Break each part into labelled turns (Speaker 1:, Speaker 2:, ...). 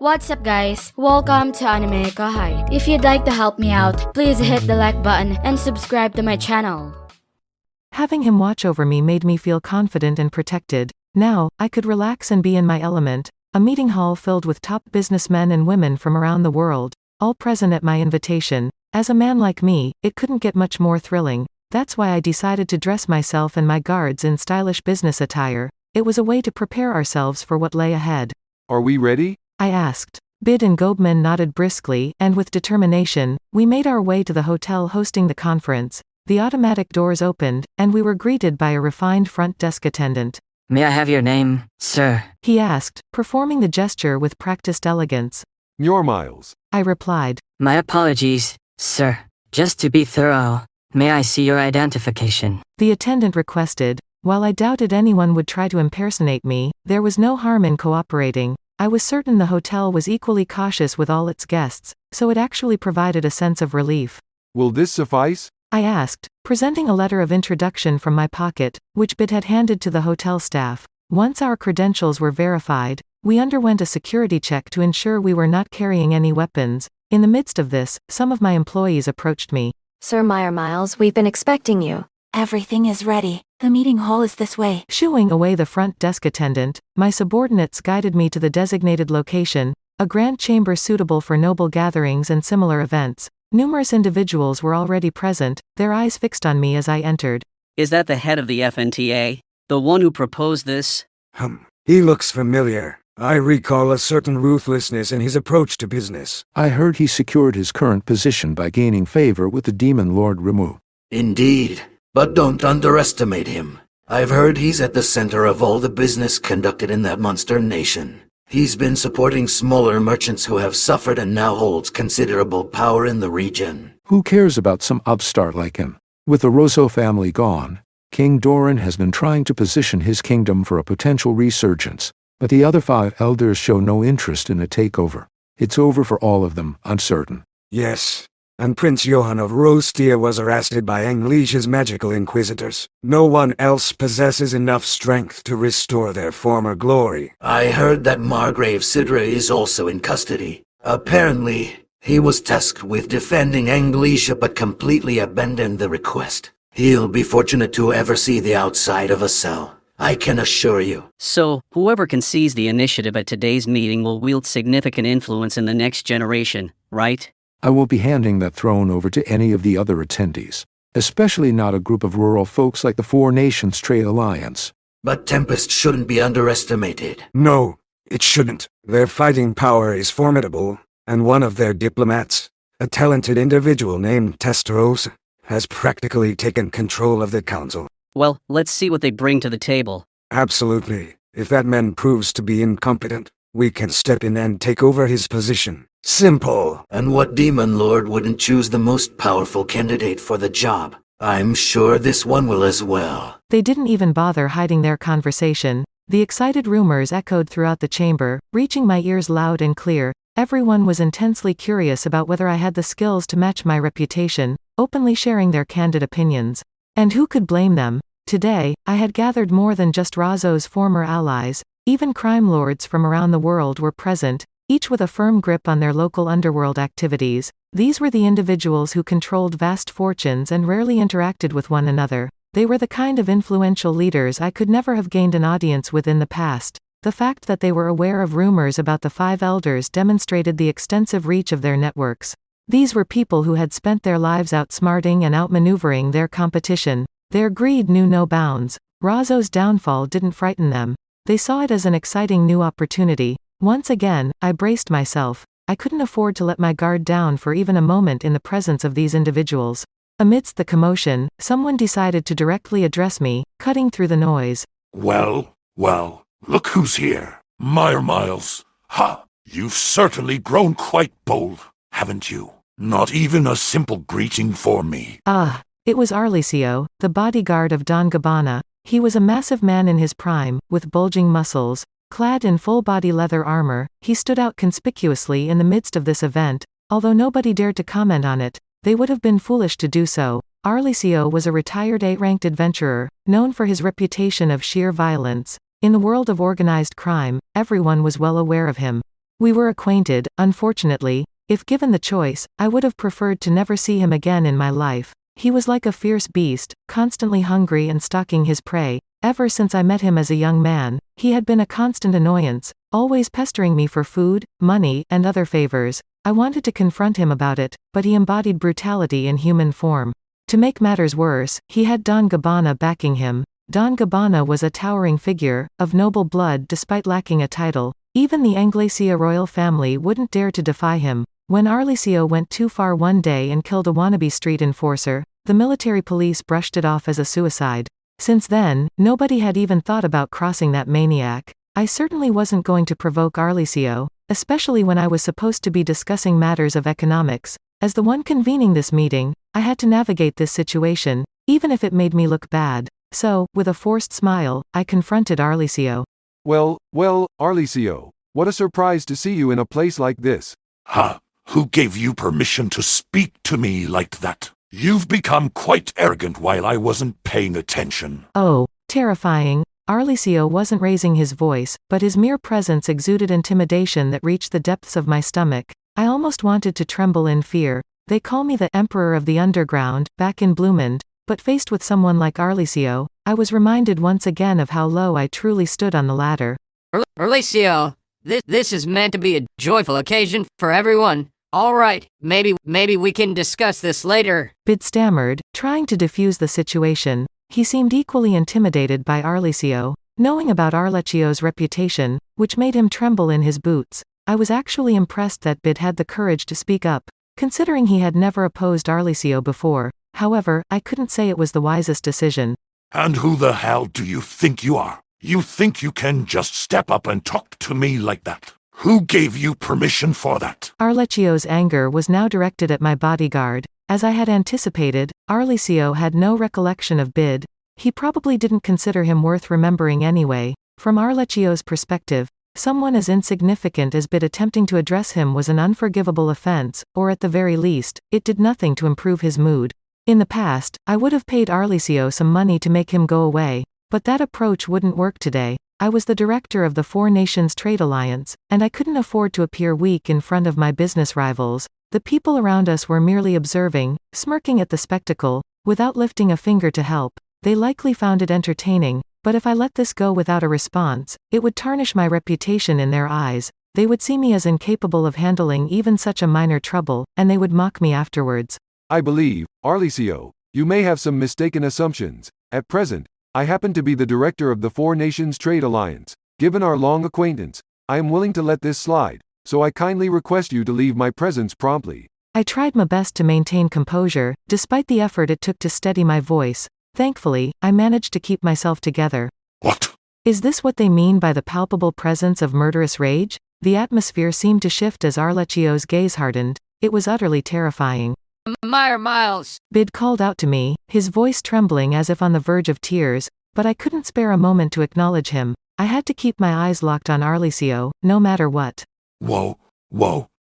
Speaker 1: What's up guys? Welcome to AnimeKouhai. If you'd like to help me out, please hit the like button and subscribe to my channel.
Speaker 2: Having him watch over me made me feel confident and protected. Now, I could relax and be in my element. A meeting hall filled with top businessmen and women from around the world, all present at my invitation. As a man like me, it couldn't get much more thrilling. That's why I decided to dress myself and my guards in stylish business attire. It was a way to prepare ourselves for what lay ahead.
Speaker 3: Are we ready?
Speaker 2: I asked. Bid and Gobman nodded briskly, and with determination, we made our way to the hotel hosting the conference. The automatic doors opened, and we were greeted by a refined front desk attendant.
Speaker 4: May I have your name, sir?
Speaker 2: He asked, performing the gesture with practiced elegance.
Speaker 3: Myourmiles.
Speaker 2: I replied.
Speaker 4: My apologies, sir. Just to be thorough, may I see your identification?
Speaker 2: The attendant requested. While I doubted anyone would try to impersonate me, there was no harm in cooperating. I was certain the hotel was equally cautious with all its guests, so it actually provided a sense of relief.
Speaker 3: Will this suffice?
Speaker 2: I asked, presenting a letter of introduction from my pocket, which Bid had handed to the hotel staff. Once our credentials were verified, we underwent a security check to ensure we were not carrying any weapons. In the midst of this, some of my employees approached me.
Speaker 5: Sir Myourmiles, we've been expecting you.
Speaker 6: Everything is ready. The meeting hall is this way.
Speaker 2: Shooing away the front desk attendant, my subordinates guided me to the designated location, a grand chamber suitable for noble gatherings and similar events. Numerous individuals were already present, their eyes fixed on me as I entered.
Speaker 7: Is that the head of the FNTA? The one who proposed this?
Speaker 8: He looks familiar. I recall a certain ruthlessness in his approach to business.
Speaker 9: I heard he secured his current position by gaining favor with the Demon Lord Ramu.
Speaker 10: Indeed, but don't underestimate him. I've heard he's at the center of all the business conducted in that monster nation. He's been supporting smaller merchants who have suffered and now holds considerable power in the region.
Speaker 9: Who cares about some upstart like him? With the Rosso family gone, King Doran has been trying to position his kingdom for a potential resurgence, but the other 5 elders show no interest in a takeover. It's over for all of them, I'm certain.
Speaker 8: Yes, and Prince Johann of Rostia was arrested by Anglicia's magical inquisitors. No one else possesses enough strength to restore their former glory.
Speaker 10: I heard that Margrave Sidra is also in custody. Apparently, he was tasked with defending Anglicia but completely abandoned the request. He'll be fortunate to ever see the outside of a cell, I can assure you.
Speaker 7: So, whoever can seize the initiative at today's meeting will wield significant influence in the next generation, right?
Speaker 9: I will be handing that throne over to any of the other attendees, especially not a group of rural folks like the Four Nations Trade Alliance.
Speaker 10: But Tempest shouldn't be underestimated.
Speaker 8: No, it shouldn't. Their fighting power is formidable, and one of their diplomats, a talented individual named Testaros, has practically taken control of the council.
Speaker 7: Well, let's see what they bring to the table.
Speaker 8: Absolutely. If that man proves to be incompetent, we can step in and take over his position. Simple.
Speaker 10: And what demon lord wouldn't choose the most powerful candidate for the job? I'm sure this one will as well.
Speaker 2: They didn't even bother hiding their conversation. The excited rumors echoed throughout the chamber, reaching my ears loud and clear. Everyone was intensely curious about whether I had the skills to match my reputation, openly sharing their candid opinions. And who could blame them? Today, I had gathered more than just Razzo's former allies. Even crime lords from around the world were present, each with a firm grip on their local underworld activities. These were the individuals who controlled vast fortunes and rarely interacted with one another. They were the kind of influential leaders I could never have gained an audience with in the past. The fact that they were aware of rumors about the 5 elders demonstrated the extensive reach of their networks. These were people who had spent their lives outsmarting and outmaneuvering their competition. Their greed knew no bounds. Razzo's downfall didn't frighten them. They saw it as an exciting new opportunity. Once again, I braced myself. I couldn't afford to let my guard down for even a moment in the presence of these individuals. Amidst the commotion, someone decided to directly address me, cutting through the noise.
Speaker 11: Well, look who's here. Myourmiles. Ha! You've certainly grown quite bold, haven't you? Not even a simple greeting for me.
Speaker 2: Ah, it was Arlecio, the bodyguard of Don Gabbana. He was a massive man in his prime, with bulging muscles. Clad in full-body leather armor, he stood out conspicuously in the midst of this event. Although nobody dared to comment on it, they would have been foolish to do so. Arlecio was a retired A-ranked adventurer, known for his reputation of sheer violence. In the world of organized crime, everyone was well aware of him. We were acquainted, unfortunately. If given the choice, I would have preferred to never see him again in my life. He was like a fierce beast, constantly hungry and stalking his prey. Ever since I met him as a young man, he had been a constant annoyance, always pestering me for food, money, and other favors. I wanted to confront him about it, but he embodied brutality in human form. To make matters worse, he had Don Gabbana backing him. Don Gabbana was a towering figure, of noble blood despite lacking a title. Even the Arlecio royal family wouldn't dare to defy him. When Arlecio went too far one day and killed a wannabe street enforcer, the military police brushed it off as a suicide. Since then, nobody had even thought about crossing that maniac. I certainly wasn't going to provoke Arlecio, especially when I was supposed to be discussing matters of economics. As the one convening this meeting, I had to navigate this situation, even if it made me look bad. So, with a forced smile, I confronted Arlecio.
Speaker 3: Well, Arlecio, what a surprise to see you in a place like this.
Speaker 11: Ha! Who gave you permission to speak to me like that? You've become quite arrogant while I wasn't paying attention.
Speaker 2: Oh, terrifying. Arlecio wasn't raising his voice, but his mere presence exuded intimidation that reached the depths of my stomach. I almost wanted to tremble in fear. They call me the Emperor of the Underground, back in Bloomond, but faced with someone like Arlecio, I was reminded once again of how low I truly stood on the ladder.
Speaker 4: Arlecio, this is meant to be a joyful occasion for everyone. All right, maybe we can discuss this later.
Speaker 2: Bid stammered, trying to defuse the situation. He seemed equally intimidated by Arlecio, knowing about Arlecio's reputation, which made him tremble in his boots. I was actually impressed that Bid had the courage to speak up, considering he had never opposed Arlecio before. However, I couldn't say it was the wisest decision.
Speaker 11: And who the hell do you think you are? You think you can just step up and talk to me like that? Who gave you permission for that?
Speaker 2: Arlecio's anger was now directed at my bodyguard. As I had anticipated, Arlecio had no recollection of Bid. He probably didn't consider him worth remembering anyway. From Arlecio's perspective, someone as insignificant as Bid attempting to address him was an unforgivable offense, or at the very least, it did nothing to improve his mood. In the past, I would have paid Arlecio some money to make him go away, but that approach wouldn't work today. I was the director of the Four Nations Trade Alliance, and I couldn't afford to appear weak in front of my business rivals. The people around us were merely observing, smirking at the spectacle, without lifting a finger to help. They likely found it entertaining, but if I let this go without a response, it would tarnish my reputation in their eyes. They would see me as incapable of handling even such a minor trouble, and they would mock me afterwards.
Speaker 3: I believe, Arlecio, you may have some mistaken assumptions. At present, I happen to be the director of the Four Nations Trade Alliance. Given our long acquaintance, I am willing to let this slide, so I kindly request you to leave my presence promptly.
Speaker 2: I tried my best to maintain composure, despite the effort it took to steady my voice. Thankfully, I managed to keep myself together.
Speaker 11: What?
Speaker 2: Is this what they mean by the palpable presence of murderous rage? The atmosphere seemed to shift as Arlecio's gaze hardened. It was utterly terrifying.
Speaker 4: Myourmiles!
Speaker 2: Bid called out to me, his voice trembling as if on the verge of tears, but I couldn't spare a moment to acknowledge him. I had to keep my eyes locked on Arlecio, no matter what.
Speaker 11: Whoa,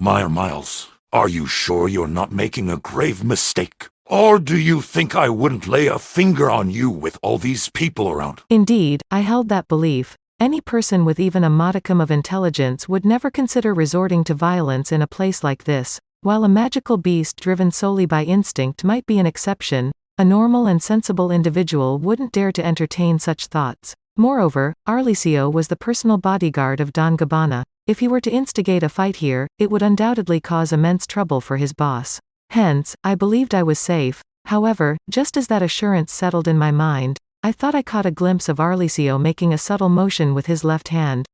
Speaker 11: Myourmiles, are you sure you're not making a grave mistake? Or do you think I wouldn't lay a finger on you with all these people around?
Speaker 2: Indeed, I held that belief. Any person with even a modicum of intelligence would never consider resorting to violence in a place like this. While a magical beast driven solely by instinct might be an exception, a normal and sensible individual wouldn't dare to entertain such thoughts. Moreover, Arlecio was the personal bodyguard of Don Gabbana. If he were to instigate a fight here, it would undoubtedly cause immense trouble for his boss. Hence, I believed I was safe. However, just as that assurance settled in my mind, I thought I caught a glimpse of Arlecio making a subtle motion with his left hand.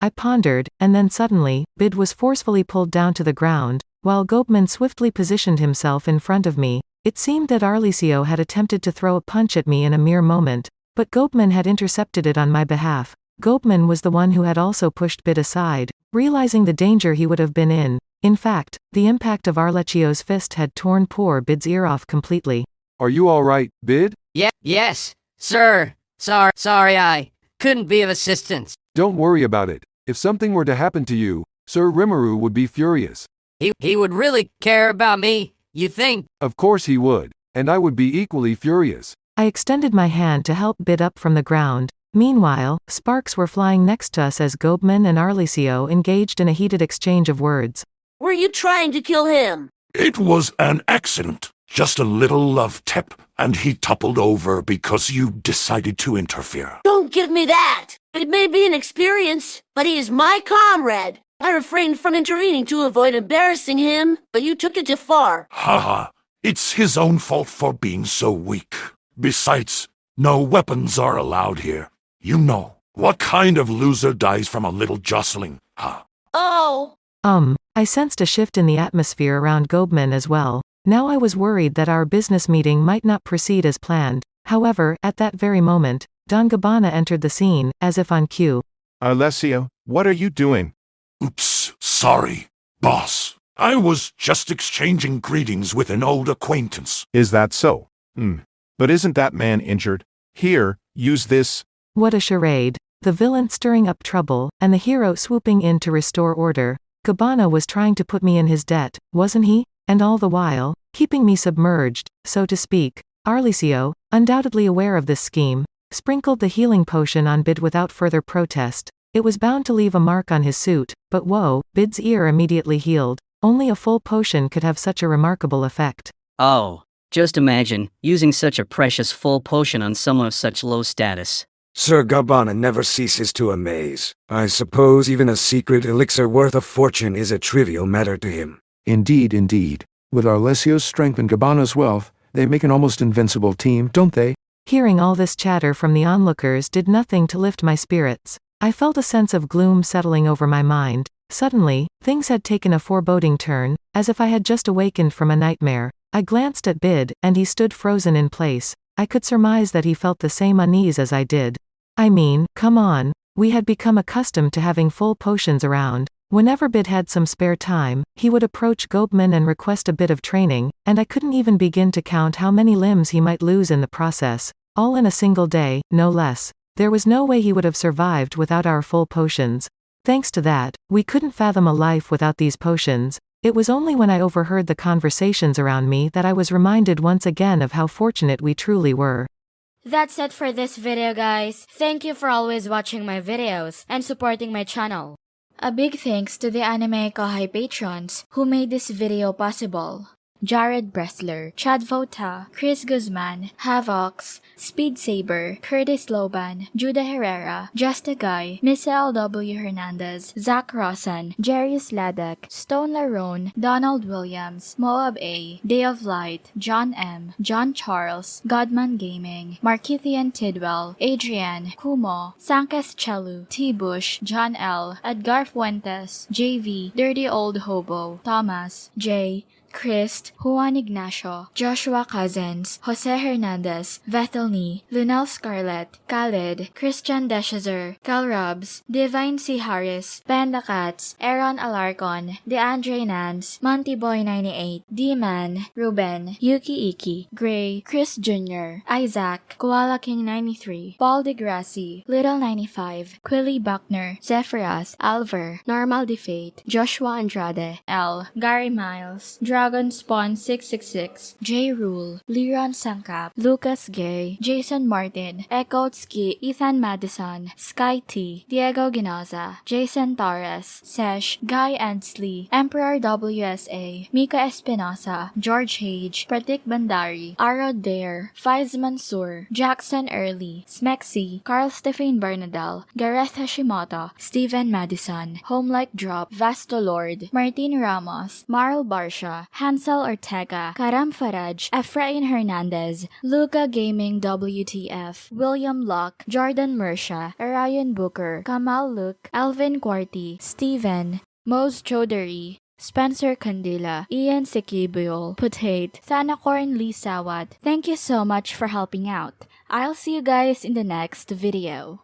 Speaker 2: I pondered, and then suddenly, Bid was forcefully pulled down to the ground, while Gabbana swiftly positioned himself in front of me. It seemed that Arlecio had attempted to throw a punch at me in a mere moment, but Gabbana had intercepted it on my behalf. Gabbana was the one who had also pushed Bid aside, realizing the danger he would have been in. In fact, the impact of Arlecio's fist had torn poor Bid's ear off completely.
Speaker 3: Are you all right, Bid?
Speaker 4: Yes, sir. Sorry I couldn't be of assistance.
Speaker 3: Don't worry about it. If something were to happen to you, Sir Rimuru would be furious.
Speaker 4: He would really care about me, you think?
Speaker 3: Of course he would, and I would be equally furious.
Speaker 2: I extended my hand to help Bid up from the ground, Meanwhile, sparks were flying next to us as Gabbana and Arlecio engaged in a heated exchange of words.
Speaker 12: Were you trying to kill him?
Speaker 11: It was an accident. Just a little love tap, and he toppled over because you decided to interfere.
Speaker 12: Don't give me that! It may be an experience, but he is my comrade. I refrained from intervening to avoid embarrassing him, but you took it too far.
Speaker 11: Haha, it's his own fault for being so weak. Besides, no weapons are allowed here. You know, what kind of loser dies from a little jostling, huh?
Speaker 12: Oh!
Speaker 2: I sensed a shift in the atmosphere around Gabbana as well. Now I was worried that our business meeting might not proceed as planned. However, at that very moment, Don Gabbana entered the scene, as if on cue.
Speaker 13: Arlecio, what are you doing?
Speaker 11: Oops, sorry, boss. I was just exchanging greetings with an old acquaintance.
Speaker 13: Is that so? But isn't that man injured? Here, use this.
Speaker 2: What a charade. The villain stirring up trouble, and the hero swooping in to restore order. Gabbana was trying to put me in his debt, wasn't he? And all the while, keeping me submerged, so to speak. Arlecio, undoubtedly aware of this scheme, sprinkled the healing potion on Bid without further protest. It was bound to leave a mark on his suit, but whoa, Bid's ear immediately healed. Only a full potion could have such a remarkable effect.
Speaker 7: Oh, just imagine, using such a precious full potion on someone of such low status.
Speaker 8: Sir Gabbana never ceases to amaze. I suppose even a secret elixir worth a fortune is a trivial matter to him.
Speaker 9: Indeed, indeed. With Arlecio's strength and Gabbana's wealth, they make an almost invincible team, don't they?
Speaker 2: Hearing all this chatter from the onlookers did nothing to lift my spirits. I felt a sense of gloom settling over my mind. Suddenly, things had taken a foreboding turn, as if I had just awakened from a nightmare. I glanced at Bid, and he stood frozen in place. I could surmise that he felt the same unease as I did. I mean, come on. We had become accustomed to having full potions around. Whenever Bid had some spare time, he would approach Gabbana and request a bit of training, and I couldn't even begin to count how many limbs he might lose in the process. All in a single day, no less. There was no way he would have survived without our full potions. Thanks to that, we couldn't fathom a life without these potions. It was only when I overheard the conversations around me that I was reminded once again of how fortunate we truly were.
Speaker 1: That's it for this video, guys. Thank you for always watching my videos and supporting my channel. A big thanks to the AnimeKouhai patrons who made this video possible. Jared Bressler, Chad Vota, Chris Guzman, Havox, Speed Saber, Curtis Loban, Judah Herrera, Justa Guy, Miss L.W. Hernandez, Zach Rossan, Jarius Ladek, Stone Larone, Donald Williams, Moab A, Day of Light, John M, John Charles, Godman Gaming, Markithian Tidwell, Adrian, Kumo, Sanketh Chelu, T. Bush, John L, Edgar Fuentes, JV, Dirty Old Hobo, Thomas, J, Christ, Juan Ignacio, Joshua Cousins, Jose Hernandez, Vethelny, Lunel Scarlett, Khalid, Christian Deshazer, Cal Robs, Divine C. Harris, Panda Cats, Aaron Alarcon, DeAndre Nance, Monty Boy 98, D-Man, Ruben, Yuki Iki, Gray, Chris Jr., Isaac, Koala King 93, Paul DeGrassi, Little 95, Quilly Buckner, Zephyros, Alver, Normal Defate, Joshua Andrade, L, Gary Miles, Dragon Spawn 666, J Rule, Liron Sangkap, Lucas Gay, Jason Martin, Ekotski, Ethan Madison, Sky T, Diego Ginoza, Jason Torres, Sesh, Guy Ansley, Emperor WSA, Mika Espinosa, George Hage, Pratik Bandari, Arod Dare, Faiz Mansour, Jackson Early, Smexy, Carl Stephen Bernadal, Gareth Hashimoto, Steven Madison, Homelike Drop, Vasto Lord, Martin Ramos, Marl Barsha, Hansel Ortega, Karam Faraj, Efrain Hernandez, Luca Gaming WTF, William Locke, Jordan Mersha, Arian Booker, Kamal Luke, Alvin Quarty, Steven, Mose Chaudhary, Spencer Candila, Ian Sikibuyol, Putate, Thanakorn Lee Sawat. Thank you so much for helping out. I'll see you guys in the next video.